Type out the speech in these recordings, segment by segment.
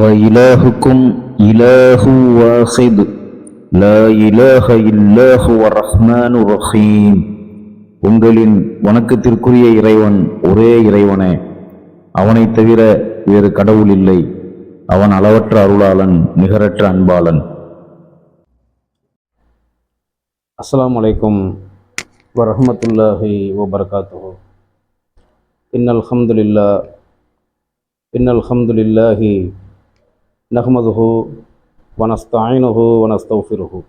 وإلهكم إله واحد لا إله إلا هو الرحمن الرحيم. உங்களின் வணக்கத்திற்குரிய இறைவன் ஒரே இறைவனே, அவனைத் தவிர வேறு கடவுள் இல்லை. அவன் அளவற்ற அருளாளன், நிகரற்ற அன்பாளன். அஸ்ஸலாமு அலைக்கும் வரஹ்மத்துல்லாஹி வபரகாத்துஹு. இன்னல் ஹம்துலில்லாஹி நஹ்மதுஹு வனஸ்தஈனுஹு வனஸ்தக்ஃபிருஹு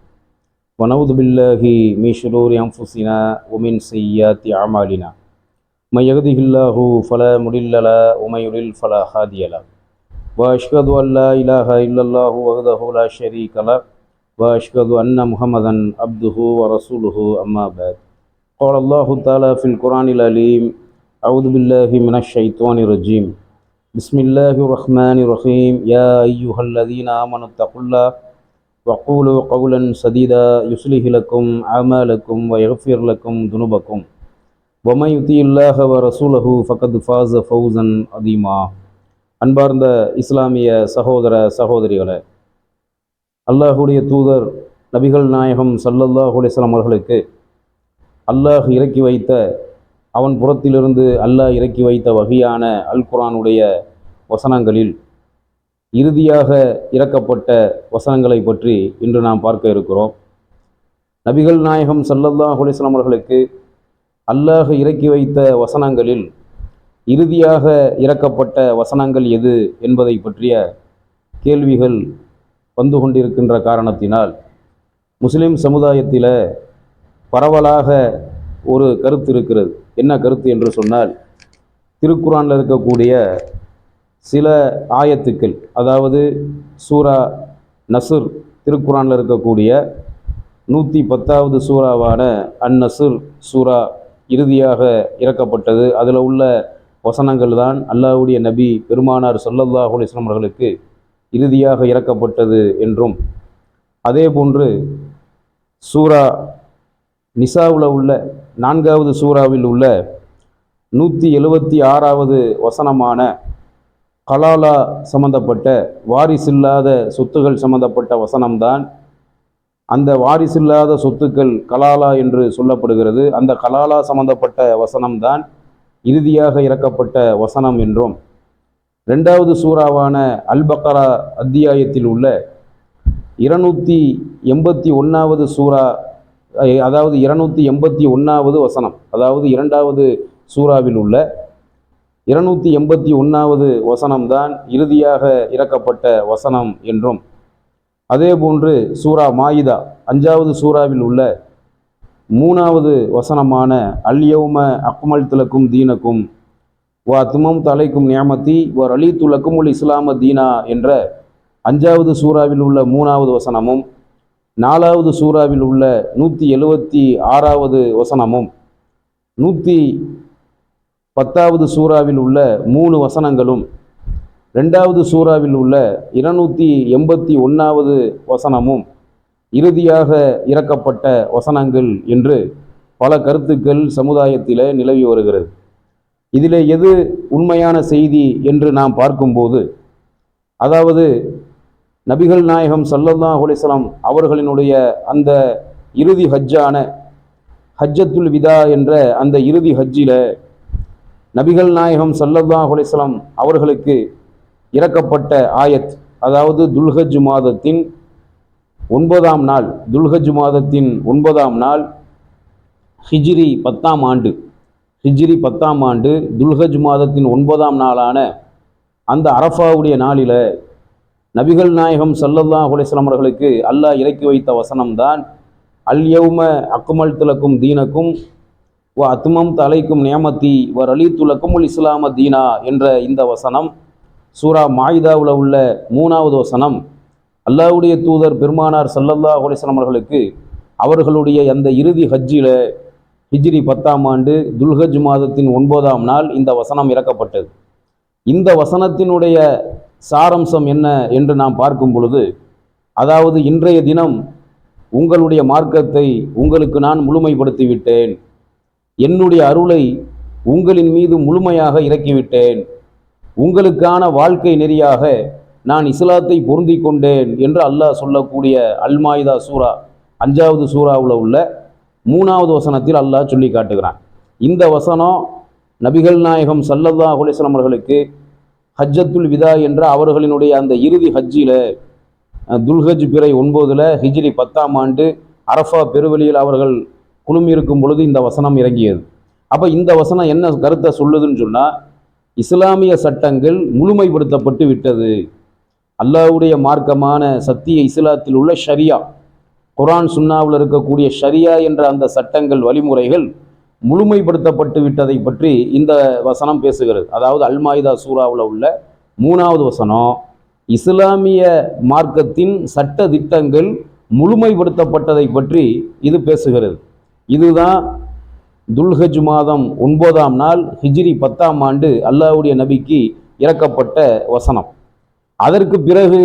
வனஊது பில்லாஹி மின் ஷுரூரி அன்ஃபுஸினா வ மின் ஸய்யிஆத்தி அமாலினா. மன் யஹ்திஹில்லாஹு ஃபலா முடில்ல லஹு வ மன் யுضلل ஃபலா ஹாதிய லஹு. வ அஷ்ஹது அன் லா இலாஹா இல்லல்லாஹு வஹ்தஹு லா ஷரீக லஹு வ அஷ்ஹது அன்ன முஹம்மதன் அப்துஹு வ ரசூலுஹு அம்மா பஅத். قال الله تعالى في القرآن العليم أعوذ بالله من الشيطان الرجيم بسم الله الرحمن الرحيم يا أيها الذين آمنوا اتقوا الله وقولوا قولا سديدا يصلح لكم أعمالكم ويغفر لكم ذنوبكم ومن يطع الله ورسوله فقد فاز فوزا عظيما. அன்பார்ந்த இஸ்லாமிய சகோதர சகோதரிகளே, அல்லாஹுடைய தூதர் நபிகள் நாயகம் ஸல்லல்லாஹு அலைஹி வஸல்லம் அவர்களுக்கு அல்லாஹ் இறக்கி வைத்த, அவன் புறத்திலிருந்து அல்லாஹ் இறக்கி வைத்த வகையான அல் குர்ஆனுடைய வசனங்களில் இறுதியாக இறக்கப்பட்ட வசனங்களை பற்றி இன்று நாம் பார்க்க இருக்கிறோம். நபிகள் நாயகம் ஸல்லல்லாஹு அலைஹி வஸல்லம் அவர்களுக்கு அல்லாஹ் இறக்கி வைத்த வசனங்களில் இறுதியாக இறக்கப்பட்ட வசனங்கள் எது என்பதை பற்றிய கேள்விகள் வந்து கொண்டிருக்கின்ற காரணத்தினால் முஸ்லிம் சமுதாயத்தில் பரவலாக ஒரு கருத்து இருக்கிறது. என்ன கருத்து என்று சொன்னால், திருக்குர்ஆனில் இருக்கக்கூடிய சில ஆயத்துக்கள், அதாவது சூரா நஸ்ர், திருக்குர்ஆனில் இருக்கக்கூடிய 110வது சூறாவான அந்நஸ்ர் சூரா இறுதியாக இறக்கப்பட்டது. அதில் உள்ள வசனங்கள் தான் அல்லாஹ்வுடைய நபி பெருமானார் ஸல்லல்லாஹு அலைஹி வஸல்லம் அவர்களுக்கு இறுதியாக இறக்கப்பட்டது என்றும், அதே போன்று சூரா நிசாவில் உள்ள 4வது சூறாவில் உள்ள 176வது வசனமான கலாலா சம்பந்தப்பட்ட, வாரிசில்லாத சொத்துகள் சம்பந்தப்பட்ட வசனம்தான் அந்த வாரிசில்லாத சொத்துக்கள் கலாலா என்று சொல்லப்படுகிறது. அந்த கலாலா சம்பந்தப்பட்ட வசனம்தான் இறுதியாக இறக்கப்பட்ட வசனம் என்றும், 2வது சூறாவான அல் பக்ரா அத்தியாயத்தில் உள்ள 281வது சூறா, அதாவது 281வது வசனம், அதாவது 2வது சூறாவில் உள்ள 281வது வசனம்தான் இறுதியாக இறக்கப்பட்ட வசனம் என்றும், அதே போன்று சூரா மாயிதா 5வது சூறாவில் உள்ள 3வது வசனமான அல் யௌம அக்மல்து லக்கும் தீனக்கும் வ அத்மம்து அலைக்கும் நிஅமதி வ ரலீது லக்குமுல் இஸ்லாம தீனா என்ற 5வது சூறாவில் உள்ள 3வது வசனமும், 4வது சூறாவில் உள்ள 176வது வசனமும், 110வது சூறாவில் உள்ள 3 வசனங்களும், 2வது சூறாவில் உள்ள 281வது வசனமும் இறுதியாக இறக்கப்பட்ட வசனங்கள் என்று பல கருத்துக்கள் சமுதாயத்தில் நிலவி வருகிறது. இதில் எது உண்மையான செய்தி என்று நாம் பார்க்கும்போது, அதாவது நபிகள் நாயகம் ஸல்லல்லாஹு அலைஹி வஸல்லம் அவர்களினுடைய அந்த இறுதி ஹஜ்ஜான ஹஜ்ஜத்துல் விதா என்ற அந்த இறுதி ஹஜ்ஜில் நபிகள் நாயகம் ஸல்லல்லாஹு அலைஹி வஸல்லம் அவர்களுக்கு இறக்கப்பட்ட ஆயத், அதாவது துல்ஹஜ் மாதத்தின் 9ஆம் நாள், துல்ஹஜ் மாதத்தின் 9ஆம் நாள், ஹிஜ்ரி 10ஆம் ஆண்டு துல்ஹஜ் மாதத்தின் 9ஆம் நாளான அந்த அரஃபாவுடைய நாளில் நபிகள் நாயகம் ஸல்லல்லாஹு அலைஹி வஸல்லம் அவர்களுக்கு அல்லாஹ் இறக்கி வைத்த வசனம்தான் அல் யௌம அக்மல்து லக்கும் தீனக்கும் வ அத்மம்து அலைக்கும் நிஅமதி வ ரலீது லக்குமுல் இஸ்லாம தீனா என்ற இந்த வசனம். சூரா மாயிதாவில் உள்ள 3வது வசனம் அல்லாஹ்வுடைய தூதர் பெருமானார் ஸல்லல்லாஹு அலைஹி வஸல்லம் அவர்களுக்கு அவர்களுடைய அந்த இறுதி ஹஜ்ஜில் ஹிஜ்ரி 10ஆம் ஆண்டு துல்ஹஜ் மாதத்தின் 9ஆம் நாள் இந்த வசனம் இறக்கப்பட்டது. இந்த வசனத்தினுடைய சாரம்சம் என்ன என்று நாம் பார்க்கும் பொழுது, அதாவது இன்றைய தினம் உங்களுடைய மார்க்கத்தை உங்களுக்கு நான் முழுமைப்படுத்திவிட்டேன், என்னுடைய அருளை உங்களின் மீது முழுமையாக இறக்கிவிட்டேன், உங்களுக்கான வாழ்க்கை நெறியாக நான் இஸ்லாத்தை பொருந்தி கொண்டேன் என்று அல்லாஹ் சொல்லக்கூடிய அல்-மாயிதா சூரா 5வது சூறாவில் உள்ள 3வது வசனத்தில் அல்லாஹ் சொல்லி காட்டுகிறான். இந்த வசனம் நபிகள் நாயகம் ஸல்லல்லாஹு அலைஹி வஸல்லம் அவர்களுக்கு ஹஜ்ஜத்துல் விதா என்ற அவர்களினுடைய அந்த இறுதி ஹஜ்ஜில் துல்ஹஜ் பிறை 9 ஹிஜ்ரி 10ஆம் ஆண்டு அரஃபா பெருவெளியில் அவர்கள் குழுமியிருக்கும் பொழுது இந்த வசனம் இறங்கியது. அப்போ இந்த வசனம் என்ன கருத்தை சொல்லுதுன்னு சொன்னால், இஸ்லாமிய சட்டங்கள் முழுமைப்படுத்தப்பட்டு விட்டது. அல்லாஹ்வுடைய மார்க்கமான சத்திய இஸ்லாத்தில் உள்ள ஷரியா, குர்ஆன் சுன்னாவில் இருக்கக்கூடிய ஷரியா என்ற அந்த சட்டங்கள் வழிமுறைகள் முழுமைப்படுத்தப்பட்டு விட்டதை பற்றி இந்த வசனம் பேசுகிறது. அதாவது அல்-மாயிதா சூறாவில் உள்ள 3வது வசனம் இஸ்லாமிய மார்க்கத்தின் சட்ட திட்டங்கள் முழுமைப்படுத்தப்பட்டதை பற்றி இது பேசுகிறது. இதுதான் துல்ஹஜ் மாதம் 9ஆம் நாள் ஹிஜ்ரி 10ஆம் ஆண்டு அல்லாஹ்வுடைய நபிக்கு இறக்கப்பட்ட வசனம். அதற்கு பிறகு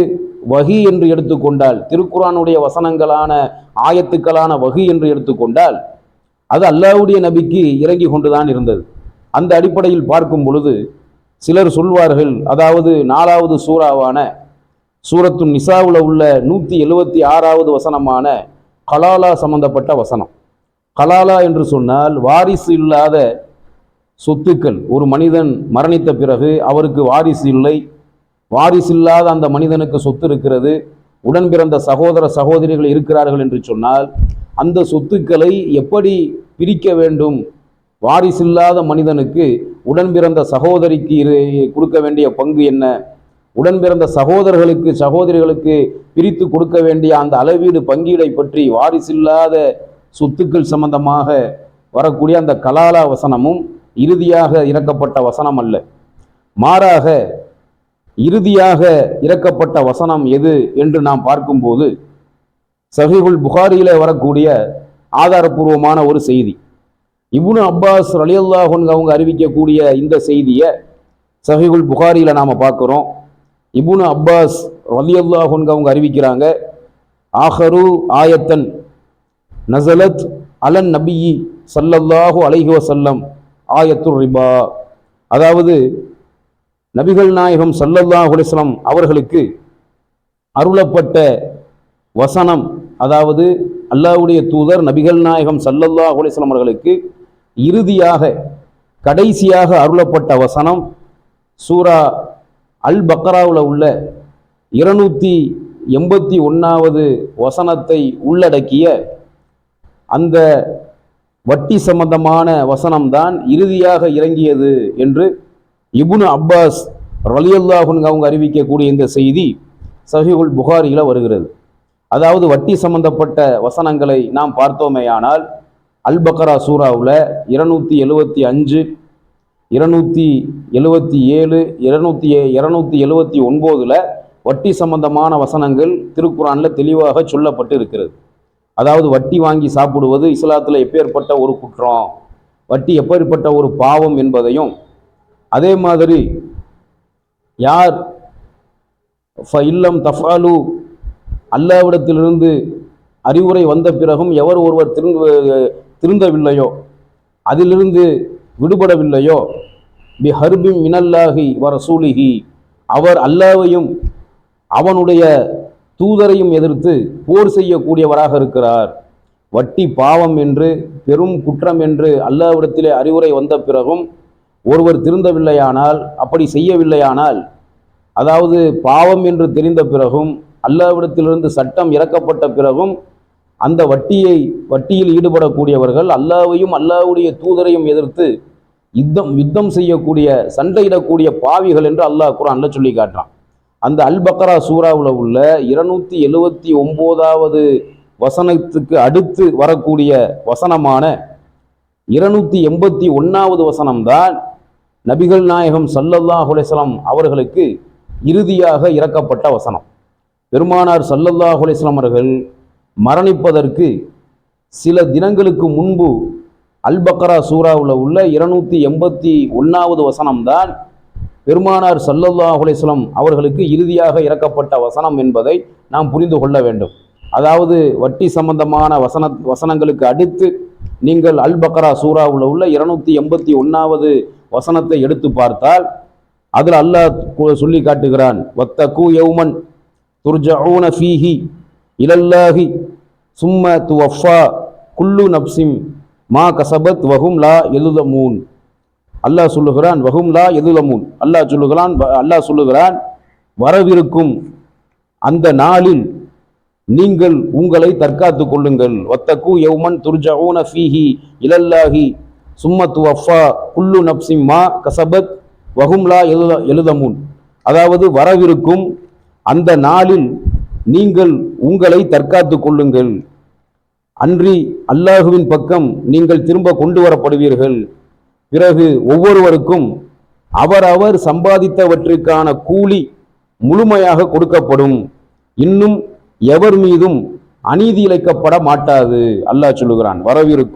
வஹி என்று எடுத்துக்கொண்டால், திருக்குர்ஆனுடைய வசனங்களான ஆயத்துக்களான வஹி என்று எடுத்துக்கொண்டால் அது அல்லாஹ்வுடைய நபிக்கு இறங்கி கொண்டுதான் இருந்தது. அந்த அடிப்படையில் பார்க்கும் பொழுது சிலர் சொல்வார்கள், அதாவது 4வது சூறாவான சூரத்து நிசாவில் உள்ள 176வது வசனமான கலாலா சம்பந்தப்பட்ட வசனம். கலாலா என்று சொன்னால் வாரிசு இல்லாத சொத்துக்கள். ஒரு மனிதன் மரணித்த பிறகு அவருக்கு வாரிசு இல்லை, வாரிசு இல்லாத அந்த மனிதனுக்கு சொத்து இருக்கிறது, உடன் பிறந்த சகோதர சகோதரிகள் இருக்கிறார்கள் என்று சொன்னால் அந்த சொத்துக்களை எப்படி பிரிக்க வேண்டும்? வாரிசில்லாத மனிதனுக்கு உடன் பிறந்த சகோதரிக்கு கொடுக்க வேண்டிய பங்கு என்ன, உடன் பிறந்த சகோதரிகளுக்கு பிரித்து கொடுக்க வேண்டிய அந்த அளவீடு பங்கீடை பற்றி வாரிசில்லாத சொத்துக்கள் சம்பந்தமாக வரக்கூடிய அந்த கலாலா வசனமும் இறுதியாக இறக்கப்பட்ட வசனம் அல்ல. மாறாக இறுதியாக இறக்கப்பட்ட வசனம் எது என்று நாம் பார்க்கும்போது சஹீஹுல் புகாரியிலே வரக்கூடிய ஆதாரபூர்வமான ஒரு செய்தி. இப்னு அப்பாஸ் ரலியல்லாஹு அன்ஹு அவங்க அறிவிக்கக்கூடிய இந்த செய்தியை சஹீஹுல் புகாரியில் நாம் பார்க்குறோம். இப்னு அப்பாஸ் ரலியல்லாஹு அன்ஹு அவங்க அறிவிக்கிறாங்க, ஆஹரு ஆயத்தன் நஸலத் அலன் நபியி ஸல்லல்லாஹு அலைஹி வஸல்லம் ஆயத்துர் ரிபா. அதாவது நபிகள் நாயகம் ஸல்லல்லாஹு அலைஹி வஸல்லம் அவர்களுக்கு அருளப்பட்ட வசனம், அதாவது அல்லாஹ்வுடைய தூதர் நபிகள் நாயகம் ஸல்லல்லாஹு அலைஹி வஸல்லம் அவர்களுக்கு இறுதியாக கடைசியாக அருளப்பட்ட வசனம் சூரா அல் பக்ராவில் உள்ள 281வது வசனத்தை உள்ளடக்கிய அந்த வட்டி சம்பந்தமான வசனம்தான் இறுதியாக இறங்கியது என்று இப்னு அப்பாஸ் ரலியல்லாஹு அன்ஹு அவங்க அறிவிக்கக்கூடிய இந்த செய்தி சஹீஹுல் புகாரியில் வருகிறது. அதாவது வட்டி சம்பந்தப்பட்ட வசனங்களை நாம் பார்த்தோமேயானால் அல் பக்ரா சூராவில் 275, 277, 279 வட்டி சம்பந்தமான வசனங்கள் திருக்குர்ஆனில் தெளிவாக சொல்லப்பட்டு இருக்கிறது. அதாவது வட்டி வாங்கி சாப்பிடுவது இஸ்லாத்தில் எப்பேற்பட்ட ஒரு குற்றம், வட்டி எப்பேற்பட்ட ஒரு பாவம் என்பதையும், அதே மாதிரி யார் ஃபஇல்லம் தஃபாலு அல்லாஹ்விடத்திலிருந்து அறிவுரை வந்த பிறகும் எவர் ஒருவர் திருந்தவில்லையோ, அதிலிருந்து விடுபடவில்லையோ, பி ஹர்பின் மினல்லாஹி வ ரசூலிஹி, அவர் அல்லாஹ்வையும் அவனுடைய தூதரையும் எதிர்த்து போர் செய்யக்கூடியவராக இருக்கிறார். வட்டி பாவம் என்று பெரும் குற்றம் என்று அல்லாஹ்விடத்திலே அறிவுரை வந்த பிறகும் ஒருவர் திருந்தவில்லையானால், அப்படி செய்யவில்லையானால், அதாவது பாவம் என்று தெரிந்த பிறகும் அல்லாஹ்விடத்திலிருந்து சட்டம் இறக்கப்பட்ட பிறகும் அந்த வட்டியில் ஈடுபடக்கூடியவர்கள் அல்லாஹ்வையும் அல்லாஹ்வுடைய தூதரையும் எதிர்த்து யுத்தம் செய்யக்கூடிய சண்டையிடக்கூடிய பாவிகள் என்று அல்லாஹ் குர்ஆன்ல சொல்லி காட்டுறான். அந்த அல் பக்ரா சூறாவில் உள்ள 289வது வசனத்துக்கு அடுத்து வரக்கூடிய வசனமான 281வது வசனம்தான் நபிகள் நாயகம் ஸல்லல்லாஹு அலைஹி வஸல்லம் அவர்களுக்கு இறுதியாக இறக்கப்பட்ட வசனம். பெருமானார் ஸல்லல்லாஹு அலைஹி வஸல்லம் அவர்கள் மரணிப்பதற்கு சில தினங்களுக்கு முன்பு அல் பக்ரா சூறாவில் உள்ள 281வது வசனம்தான் பெருமானார் ஸல்லல்லாஹு அலைஹி வஸல்லம் அவர்களுக்கு இறுதியாக இறக்கப்பட்ட வசனம் என்பதை நாம் புரிந்து கொள்ள வேண்டும். அதாவது வட்டி சம்பந்தமான வசனங்களுக்கு அடுத்து நீங்கள் அல் பக்ரா சூறாவில் உள்ள 281வது வசனத்தை எடுத்து பார்த்தால் அதில் அல்லாஹ் சொல்லி காட்டுகிறான், வத்தகு யௌமன் துர்ஜஊன ஃபீஹி இலல்லாஹி சும்ம துவஃபா குல்லு நப்சிம் மா கசபத் வஹும் லா யதுலமூன். அல்லாஹ் சொல்லுகிறான் வஹும் லா யதுலமூன். அல்லாஹ் சொல்லுகிறான் வரவிருக்கும் அந்த நாளில் நீங்கள் உங்களை தற்காத்துக் கொள்ளுங்கள். வத்தகு யௌமன் துர்ஜஊன ஃபீஹி இலல்லாஹி சும்ம துவஃபா குல்லு நப்சிம் மா கசபத் வஹும் லா யதுலமூன். அதாவது வரவிருக்கும் அந்த நாளில் நீங்கள் உங்களை தற்காத்துக் கொள்ளுங்கள், அன்றி அல்லாஹுவின் பக்கம் நீங்கள் திரும்ப கொண்டு வரப்படுவீர்கள். பிறகு ஒவ்வொருவருக்கும் அவரவர் சம்பாதித்தவற்றுக்கான கூலி முழுமையாக கொடுக்கப்படும். இன்னும் எவர் மீதும் அநீதி இழைக்கப்பட மாட்டாது. அல்லாஹ் சொல்லுகிறான் வரவிருக்கும்